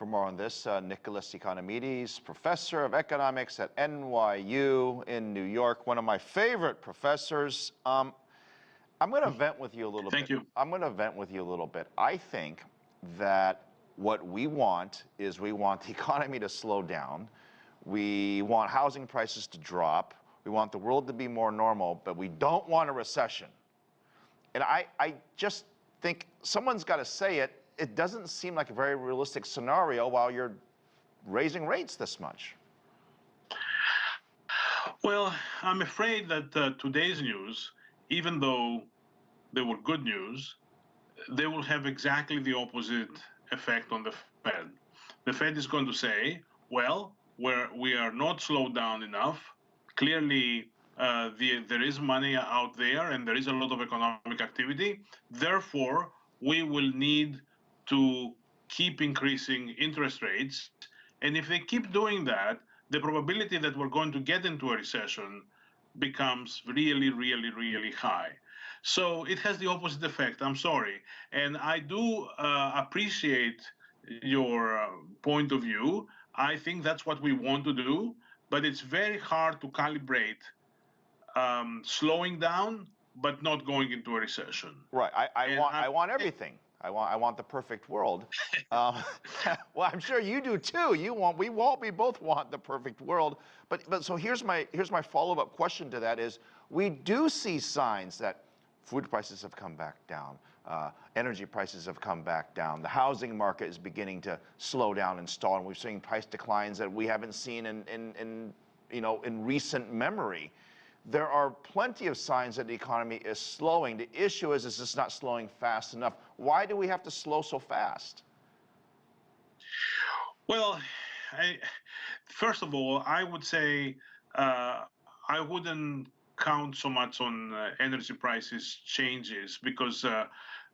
For more on this, Nicholas Economides, professor of economics at NYU in New York, one of my favorite professors. I'm going to vent with you a little bit. Thank you. I'm going to vent with you a little bit. I think that what we want is we want the economy to slow down. We want housing prices to drop. We want the world to be more normal, but we don't want a recession. And I just think someone's got to say it. It doesn't seem like a very realistic scenario while you're raising rates this much. Well, I'm afraid that today's news, even though they were good news, they will have exactly the opposite effect on the Fed. The Fed is going to say, well, we are not slowed down enough. Clearly, there is money out there and there is a lot of economic activity. Therefore, we will need to keep increasing interest rates. And if they keep doing that, the probability that we're going to get into a recession becomes really, really, really high. So it has the opposite effect. I'm sorry. And I do appreciate your point of view. I think that's what we want to do, but it's very hard to calibrate slowing down, but not going into a recession. Right. I want everything. I want the perfect world. Well, I'm sure you do too. We both want the perfect world. But so here's my follow-up question to that is, we do see signs that food prices have come back down, energy prices have come back down, the housing market is beginning to slow down and stall, and we're seeing price declines that we haven't seen in recent memory. There are plenty of signs that the economy is slowing. The issue is it's not slowing fast enough. Why do we have to slow so fast? Well, first of all, I would say I wouldn't count so much on energy prices changes because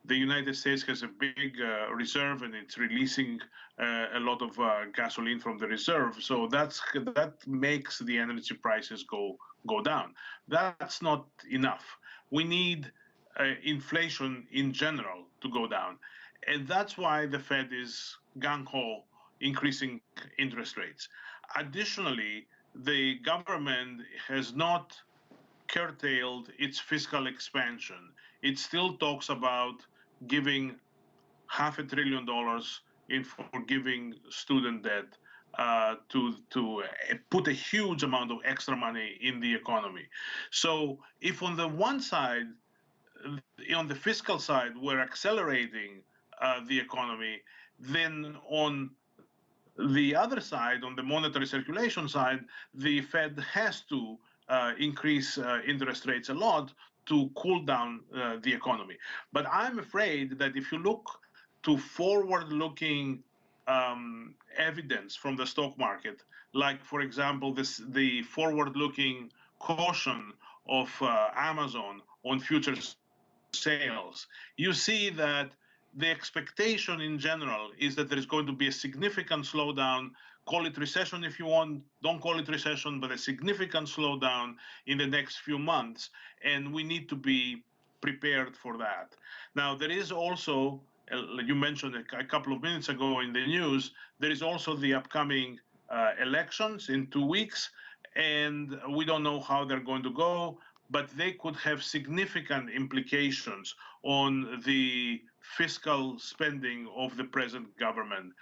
the United States has a big reserve and it's releasing a lot of gasoline from the reserve. So that makes the energy prices go down. That's not enough. We need inflation in general to go down. And that's why the Fed is gung-ho increasing interest rates. Additionally, the government has not curtailed its fiscal expansion. It still talks about giving $500 billion in forgiving student debt to put a huge amount of extra money in the economy. So if on the one side, on the fiscal side, we're accelerating the economy, then on the other side, on the monetary circulation side, the Fed has to increase interest rates a lot to cool down the economy. But I'm afraid that if you look to forward-looking evidence from the stock market, like, for example, the forward-looking caution of Amazon on future sales, you see that the expectation in general is that there is going to be a significant slowdown. Call it recession if you want, don't call it recession, but a significant slowdown in the next few months. And we need to be prepared for that. Now, there is also, you mentioned a couple of minutes ago in the news, there is also the upcoming elections in 2 weeks. And we don't know how they're going to go, but they could have significant implications on the fiscal spending of the present government.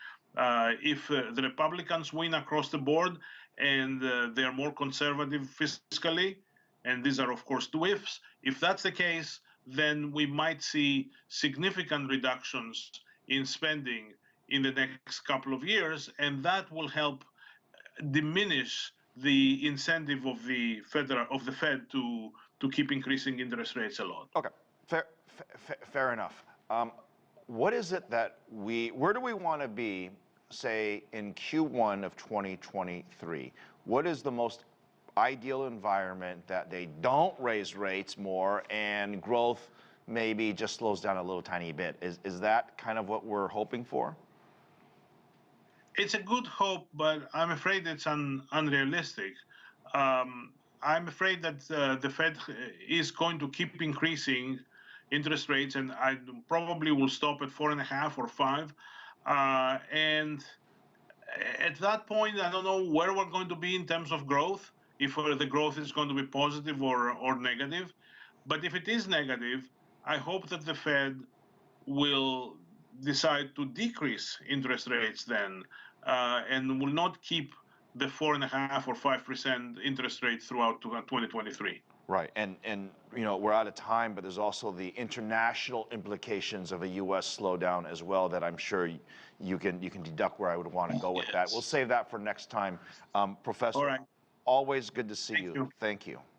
If the Republicans win across the board and they are more conservative fiscally, and these are, of course, two ifs, if that's the case, then we might see significant reductions in spending in the next couple of years, and that will help diminish the incentive of the Fed to keep increasing interest rates a lot. Okay, fair enough. What is it that where do we want to be, say, in Q1 of 2023? What is the most ideal environment that they don't raise rates more and growth maybe just slows down a little tiny bit? Is that kind of what we're hoping for? It's a good hope, but I'm afraid it's unrealistic. I'm afraid that the Fed is going to keep increasing interest rates, and I probably will stop at 4.5 or 5. And At that point, I don't know where we're going to be in terms of growth, if the growth is going to be positive or negative. But if it is negative, I hope that the Fed will decide to decrease interest rates then, and will not keep the 4.5 or 5% interest rate throughout 2023. Right, and you know, we're out of time, but there's also the international implications of a U.S. slowdown as well that I'm sure you can deduct where I would want to go with that. We'll save that for next time. All Professor, right. always good to see Thank you. you. Thank you.